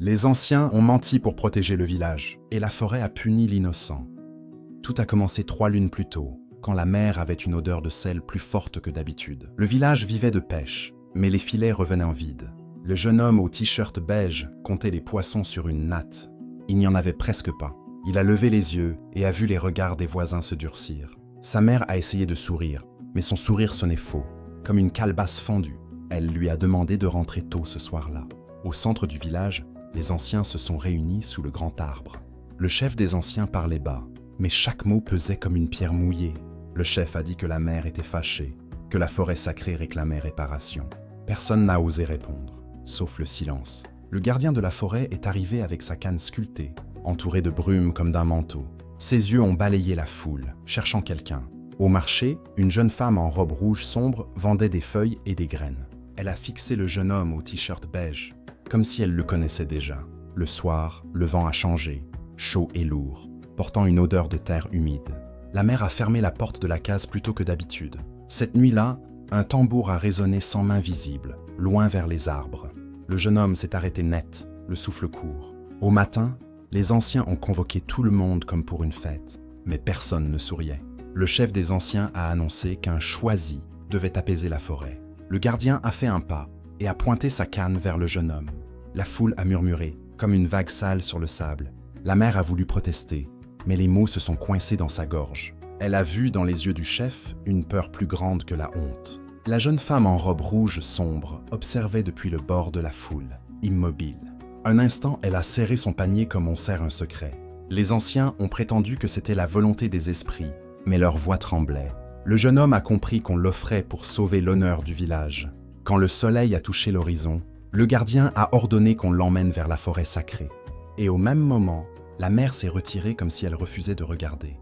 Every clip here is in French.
Les anciens ont menti pour protéger le village, et la forêt a puni l'innocent. Tout a commencé 3 lunes plus tôt, quand la mer avait une odeur de sel plus forte que d'habitude. Le village vivait de pêche, mais les filets revenaient en vide. Le jeune homme au t-shirt beige comptait les poissons sur une natte. Il n'y en avait presque pas. Il a levé les yeux et a vu les regards des voisins se durcir. Sa mère a essayé de sourire, mais son sourire sonnait faux, comme une calebasse fendue. Elle lui a demandé de rentrer tôt ce soir-là. Au centre du village, les anciens se sont réunis sous le grand arbre. Le chef des anciens parlait bas, mais chaque mot pesait comme une pierre mouillée. Le chef a dit que la mère était fâchée, que la forêt sacrée réclamait réparation. Personne n'a osé répondre, sauf le silence. Le gardien de la forêt est arrivé avec sa canne sculptée, entourée de brume comme d'un manteau. Ses yeux ont balayé la foule, cherchant quelqu'un. Au marché, une jeune femme en robe rouge sombre vendait des feuilles et des graines. Elle a fixé le jeune homme au t-shirt beige, comme si elle le connaissait déjà. Le soir, le vent a changé, chaud et lourd, portant une odeur de terre humide. La mère a fermé la porte de la case plus tôt que d'habitude. Cette nuit-là, un tambour a résonné sans main visible, loin vers les arbres. Le jeune homme s'est arrêté net, le souffle court. Au matin, les anciens ont convoqué tout le monde comme pour une fête, mais personne ne souriait. Le chef des anciens a annoncé qu'un choisi devait apaiser la forêt. Le gardien a fait un pas et a pointé sa canne vers le jeune homme. La foule a murmuré, comme une vague sale sur le sable. La mère a voulu protester, mais les mots se sont coincés dans sa gorge. Elle a vu dans les yeux du chef une peur plus grande que la honte. La jeune femme en robe rouge sombre observait depuis le bord de la foule, immobile. Un instant, elle a serré son panier comme on serre un secret. Les anciens ont prétendu que c'était la volonté des esprits, mais leur voix tremblait. Le jeune homme a compris qu'on l'offrait pour sauver l'honneur du village. Quand le soleil a touché l'horizon, le gardien a ordonné qu'on l'emmène vers la forêt sacrée. Et au même moment, la mère s'est retirée comme si elle refusait de regarder.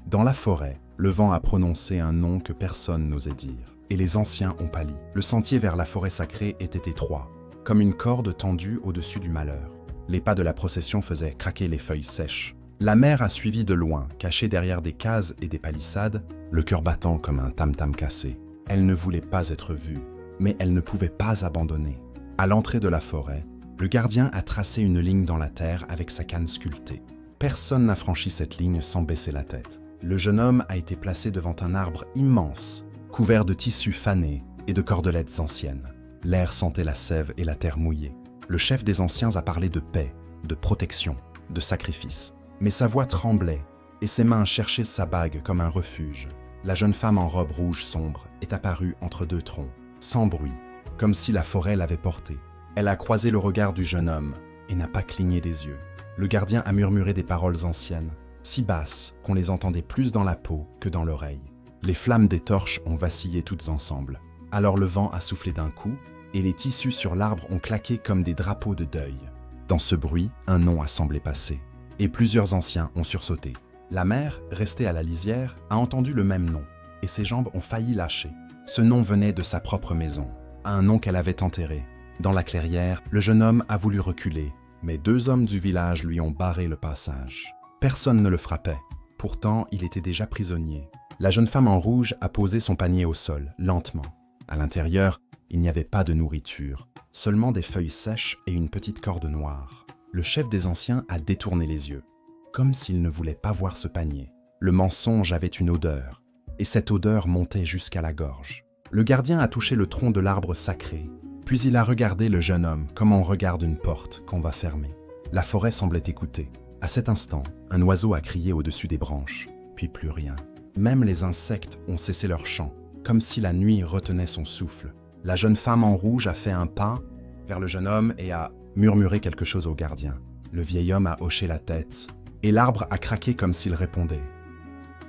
Dans la forêt, le vent a prononcé un nom que personne n'osait dire, et les anciens ont pâli. Le sentier vers la forêt sacrée était étroit, comme une corde tendue au-dessus du malheur. Les pas de la procession faisaient craquer les feuilles sèches. La mère a suivi de loin, cachée derrière des cases et des palissades, le cœur battant comme un tam-tam cassé. Elle ne voulait pas être vue, mais elle ne pouvait pas abandonner. À l'entrée de la forêt, le gardien a tracé une ligne dans la terre avec sa canne sculptée. Personne n'a franchi cette ligne sans baisser la tête. Le jeune homme a été placé devant un arbre immense, couvert de tissus fanés et de cordelettes anciennes. L'air sentait la sève et la terre mouillée. Le chef des anciens a parlé de paix, de protection, de sacrifice. Mais sa voix tremblait et ses mains cherchaient sa bague comme un refuge. La jeune femme en robe rouge sombre est apparue entre deux troncs, sans bruit, comme si la forêt l'avait portée. Elle a croisé le regard du jeune homme et n'a pas cligné des yeux. Le gardien a murmuré des paroles anciennes, si basses qu'on les entendait plus dans la peau que dans l'oreille. Les flammes des torches ont vacillé toutes ensemble. Alors le vent a soufflé d'un coup et les tissus sur l'arbre ont claqué comme des drapeaux de deuil. Dans ce bruit, un nom a semblé passer et plusieurs anciens ont sursauté. La mère, restée à la lisière, a entendu le même nom et ses jambes ont failli lâcher. Ce nom venait de sa propre maison, un nom qu'elle avait enterré. Dans la clairière, le jeune homme a voulu reculer, mais 2 hommes du village lui ont barré le passage. Personne ne le frappait, pourtant il était déjà prisonnier. La jeune femme en rouge a posé son panier au sol, lentement. À l'intérieur, il n'y avait pas de nourriture, seulement des feuilles sèches et une petite corde noire. Le chef des anciens a détourné les yeux, comme s'il ne voulait pas voir ce panier. Le mensonge avait une odeur, et cette odeur montait jusqu'à la gorge. Le gardien a touché le tronc de l'arbre sacré, puis il a regardé le jeune homme comme on regarde une porte qu'on va fermer. La forêt semblait écouter. À cet instant, un oiseau a crié au-dessus des branches, puis plus rien. Même les insectes ont cessé leur chant, comme si la nuit retenait son souffle. La jeune femme en rouge a fait un pas vers le jeune homme et a murmuré quelque chose au gardien. Le vieil homme a hoché la tête, et l'arbre a craqué comme s'il répondait.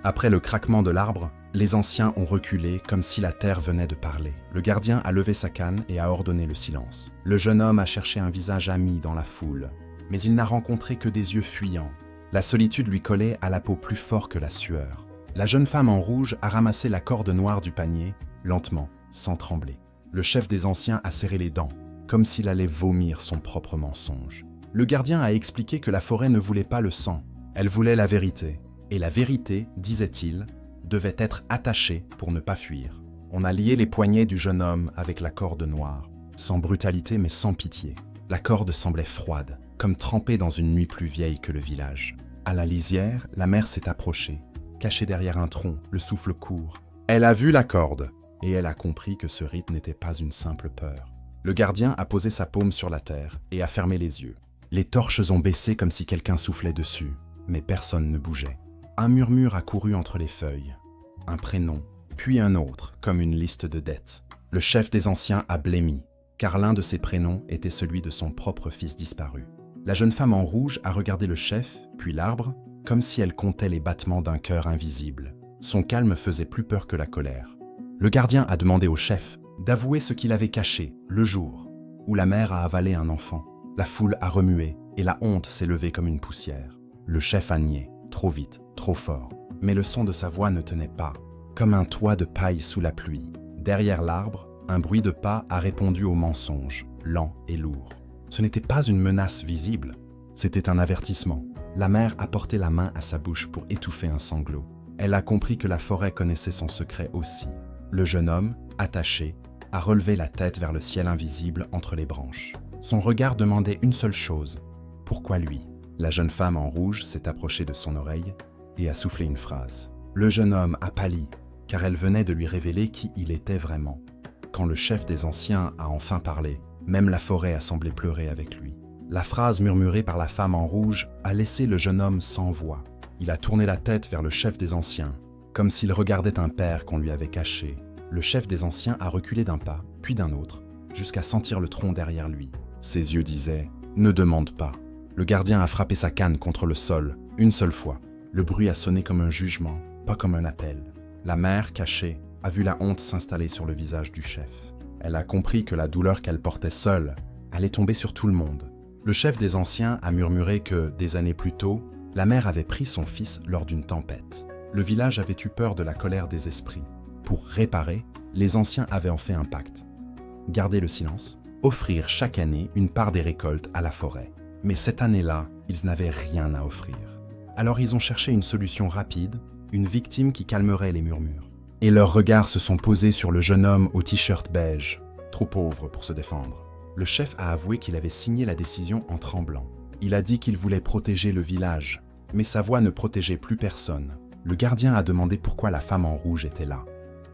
Après le craquement de l'arbre, les anciens ont reculé comme si la terre venait de parler. Le gardien a levé sa canne et a ordonné le silence. Le jeune homme a cherché un visage ami dans la foule, mais il n'a rencontré que des yeux fuyants. La solitude lui collait à la peau plus fort que la sueur. La jeune femme en rouge a ramassé la corde noire du panier, lentement, sans trembler. Le chef des anciens a serré les dents, comme s'il allait vomir son propre mensonge. Le gardien a expliqué que la forêt ne voulait pas le sang, elle voulait la vérité. Et la vérité, disait-il, devait être attachée pour ne pas fuir. On a lié les poignets du jeune homme avec la corde noire, sans brutalité mais sans pitié. La corde semblait froide, comme trempée dans une nuit plus vieille que le village. À la lisière, la mère s'est approchée. Cachée derrière un tronc, le souffle court. Elle a vu la corde, et elle a compris que ce rite n'était pas une simple peur. Le gardien a posé sa paume sur la terre et a fermé les yeux. Les torches ont baissé comme si quelqu'un soufflait dessus, mais personne ne bougeait. Un murmure a couru entre les feuilles. Un prénom, puis un autre, comme une liste de dettes. Le chef des anciens a blêmi, car l'un de ces prénoms était celui de son propre fils disparu. La jeune femme en rouge a regardé le chef, puis l'arbre, comme si elle comptait les battements d'un cœur invisible. Son calme faisait plus peur que la colère. Le gardien a demandé au chef d'avouer ce qu'il avait caché, le jour où la mère a avalé un enfant. La foule a remué, et la honte s'est levée comme une poussière. Le chef a nié, trop vite, trop fort. Mais le son de sa voix ne tenait pas, comme un toit de paille sous la pluie. Derrière l'arbre, un bruit de pas a répondu au mensonge, lent et lourd. Ce n'était pas une menace visible, c'était un avertissement. La mère a porté la main à sa bouche pour étouffer un sanglot. Elle a compris que la forêt connaissait son secret aussi. Le jeune homme, attaché, a relevé la tête vers le ciel invisible entre les branches. Son regard demandait une seule chose. Pourquoi lui? La jeune femme en rouge s'est approchée de son oreille et a soufflé une phrase. Le jeune homme a pâli, car elle venait de lui révéler qui il était vraiment. Quand le chef des anciens a enfin parlé, même la forêt a semblé pleurer avec lui. La phrase murmurée par la femme en rouge a laissé le jeune homme sans voix. Il a tourné la tête vers le chef des anciens, comme s'il regardait un père qu'on lui avait caché. Le chef des anciens a reculé d'un pas, puis d'un autre, jusqu'à sentir le tronc derrière lui. Ses yeux disaient « Ne demande pas ». Le gardien a frappé sa canne contre le sol, une seule fois. Le bruit a sonné comme un jugement, pas comme un appel. La mère, cachée, a vu la honte s'installer sur le visage du chef. Elle a compris que la douleur qu'elle portait seule allait tomber sur tout le monde. Le chef des anciens a murmuré que, des années plus tôt, la mère avait pris son fils lors d'une tempête. Le village avait eu peur de la colère des esprits. Pour réparer, les anciens avaient en fait un pacte. Garder le silence, offrir chaque année une part des récoltes à la forêt. Mais cette année-là, ils n'avaient rien à offrir. Alors ils ont cherché une solution rapide, une victime qui calmerait les murmures. Et leurs regards se sont posés sur le jeune homme au t-shirt beige, trop pauvre pour se défendre. Le chef a avoué qu'il avait signé la décision en tremblant. Il a dit qu'il voulait protéger le village, mais sa voix ne protégeait plus personne. Le gardien a demandé pourquoi la femme en rouge était là.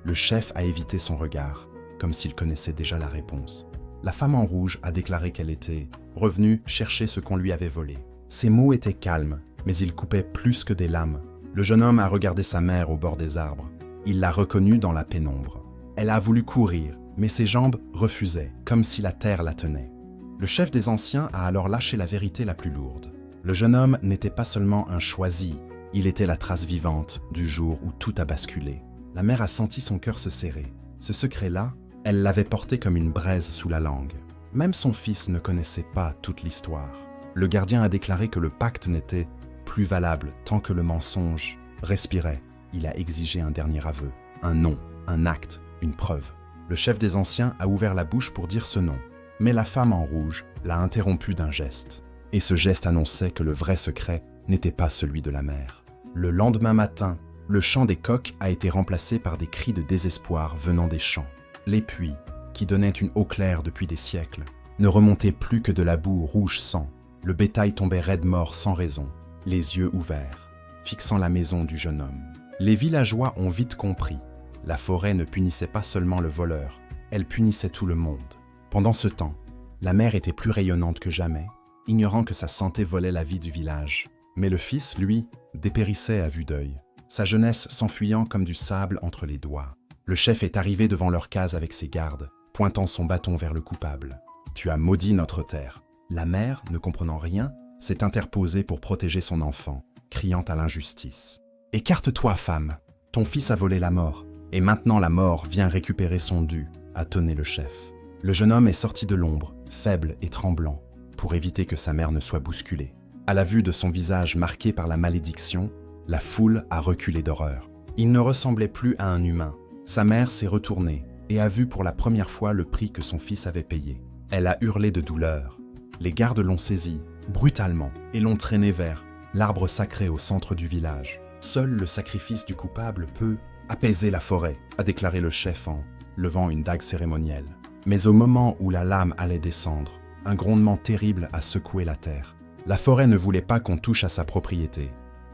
Le chef a évité son regard, comme s'il connaissait déjà la réponse. La femme en rouge a déclaré qu'elle était revenue chercher ce qu'on lui avait volé. Ses mots étaient calmes, mais ils coupaient plus que des lames. Le jeune homme a regardé sa mère au bord des arbres. Il l'a reconnue dans la pénombre. Elle a voulu courir, mais ses jambes refusaient, comme si la terre la tenait. Le chef des anciens a alors lâché la vérité la plus lourde. Le jeune homme n'était pas seulement un choisi, il était la trace vivante du jour où tout a basculé. La mère a senti son cœur se serrer. Ce secret-là, elle l'avait porté comme une braise sous la langue. Même son fils ne connaissait pas toute l'histoire. Le gardien a déclaré que le pacte n'était plus valable tant que le mensonge respirait. Il a exigé un dernier aveu, un nom, un acte, une preuve. Le chef des anciens a ouvert la bouche pour dire ce nom, mais la femme en rouge l'a interrompu d'un geste. Et ce geste annonçait que le vrai secret n'était pas celui de la mère. Le lendemain matin, le chant des coqs a été remplacé par des cris de désespoir venant des champs. Les puits, qui donnaient une eau claire depuis des siècles, ne remontaient plus que de la boue rouge sang. Le bétail tombait raide mort sans raison, les yeux ouverts, fixant la maison du jeune homme. Les villageois ont vite compris. La forêt ne punissait pas seulement le voleur, elle punissait tout le monde. Pendant ce temps, la mère était plus rayonnante que jamais, ignorant que sa santé volait la vie du village. Mais le fils, lui, dépérissait à vue d'œil, sa jeunesse s'enfuyant comme du sable entre les doigts. Le chef est arrivé devant leur case avec ses gardes, pointant son bâton vers le coupable. « Tu as maudit notre terre. » La mère, ne comprenant rien, s'est interposée pour protéger son enfant, criant à l'injustice. « Écarte-toi, femme. Ton fils a volé la mort, et maintenant la mort vient récupérer son dû, » a tonné le chef. Le jeune homme est sorti de l'ombre, faible et tremblant, pour éviter que sa mère ne soit bousculée. À la vue de son visage marqué par la malédiction, la foule a reculé d'horreur. Il ne ressemblait plus à un humain. Sa mère s'est retournée et a vu pour la première fois le prix que son fils avait payé. Elle a hurlé de douleur. Les gardes l'ont saisi, brutalement, et l'ont traîné vers l'arbre sacré au centre du village. Seul le sacrifice du coupable peut apaiser la forêt, a déclaré le chef en levant une dague cérémonielle. Mais au moment où la lame allait descendre, Un grondement terrible a secoué la terre. La forêt ne voulait pas qu'on touche à sa propriété.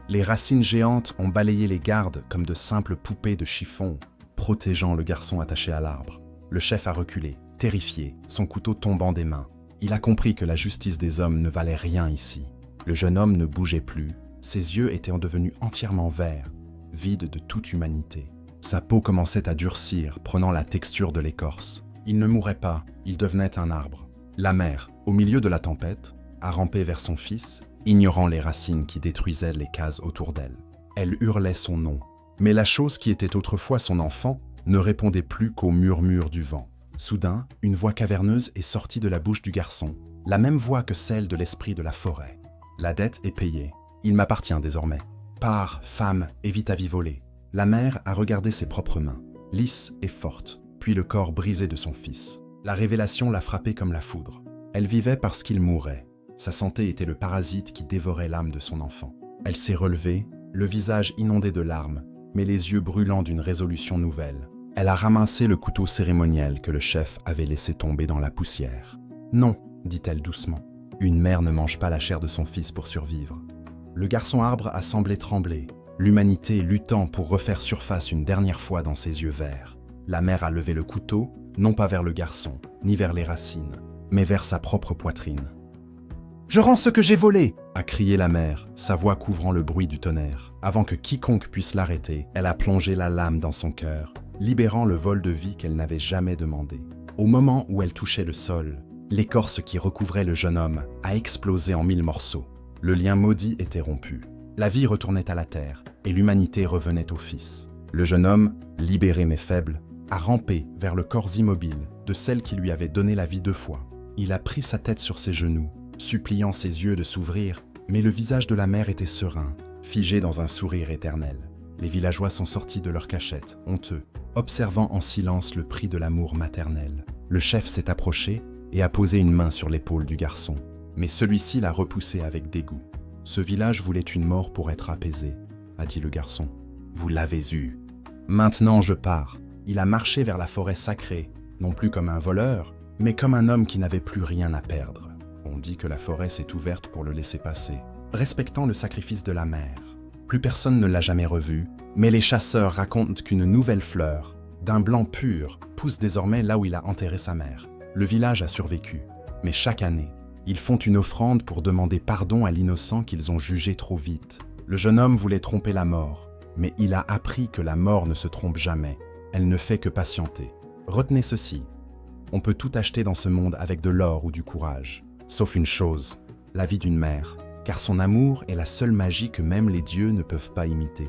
Les racines géantes ont balayé les gardes comme de simples poupées de chiffon, protégeant le garçon attaché à l'arbre. Le chef a reculé, terrifié, son couteau tombant des mains. Il a compris que la justice des hommes ne valait rien ici. Le jeune homme ne bougeait plus, ses yeux étaient devenus entièrement verts, vides de toute humanité. Sa peau commençait à durcir, prenant la texture de l'écorce. Il ne mourait pas, il devenait un arbre. La mère, au milieu de la tempête, a rampé vers son fils, ignorant les racines qui détruisaient les cases autour d'elle. Elle hurlait son nom, mais la chose qui était autrefois son enfant ne répondait plus qu'au murmure du vent. Soudain, une voix caverneuse est sortie de la bouche du garçon, la même voix que celle de l'esprit de la forêt. La dette est payée, il m'appartient désormais. Pars, femme, et vite à vivoler. La mère a regardé ses propres mains, lisses et fortes, puis le corps brisé de son fils. La révélation l'a frappée comme la foudre. Elle vivait parce qu'il mourait. Sa santé était le parasite qui dévorait l'âme de son enfant. Elle s'est relevée, le visage inondé de larmes, mais les yeux brûlants d'une résolution nouvelle. Elle a ramassé le couteau cérémoniel que le chef avait laissé tomber dans la poussière. « Non », dit-elle doucement. « Une mère ne mange pas la chair de son fils pour survivre. » Le garçon arbre a semblé trembler, l'humanité luttant pour refaire surface une dernière fois dans ses yeux verts. La mère a levé le couteau, non pas vers le garçon, ni vers les racines, mais vers sa propre poitrine. « Je rends ce que j'ai volé !» a crié la mère, sa voix couvrant le bruit du tonnerre. Avant que quiconque puisse l'arrêter, elle a plongé la lame dans son cœur, libérant le vol de vie qu'elle n'avait jamais demandé. Au moment où elle touchait le sol, l'écorce qui recouvrait le jeune homme a explosé en 1000 morceaux. Le lien maudit était rompu. La vie retournait à la terre et l'humanité revenait au Fils. Le jeune homme, libéré mais faible, a rampé vers le corps immobile de celle qui lui avait donné la vie 2 fois. Il a pris sa tête sur ses genoux, suppliant ses yeux de s'ouvrir, mais le visage de la mère était serein, figé dans un sourire éternel. Les villageois sont sortis de leur cachette, honteux, observant en silence le prix de l'amour maternel. Le chef s'est approché et a posé une main sur l'épaule du garçon, mais celui-ci l'a repoussé avec dégoût. « Ce village voulait une mort pour être apaisé », a dit le garçon. « Vous l'avez eu. Maintenant je pars. » Il a marché vers la forêt sacrée, non plus comme un voleur, mais comme un homme qui n'avait plus rien à perdre. On dit que la forêt s'est ouverte pour le laisser passer, respectant le sacrifice de la mère. Plus personne ne l'a jamais revu, mais les chasseurs racontent qu'une nouvelle fleur, d'un blanc pur, pousse désormais là où il a enterré sa mère. Le village a survécu, mais chaque année, ils font une offrande pour demander pardon à l'innocent qu'ils ont jugé trop vite. Le jeune homme voulait tromper la mort, mais il a appris que la mort ne se trompe jamais. Elle ne fait que patienter. Retenez ceci. On peut tout acheter dans ce monde avec de l'or ou du courage. Sauf une chose, la vie d'une mère, car son amour est la seule magie que même les dieux ne peuvent pas imiter.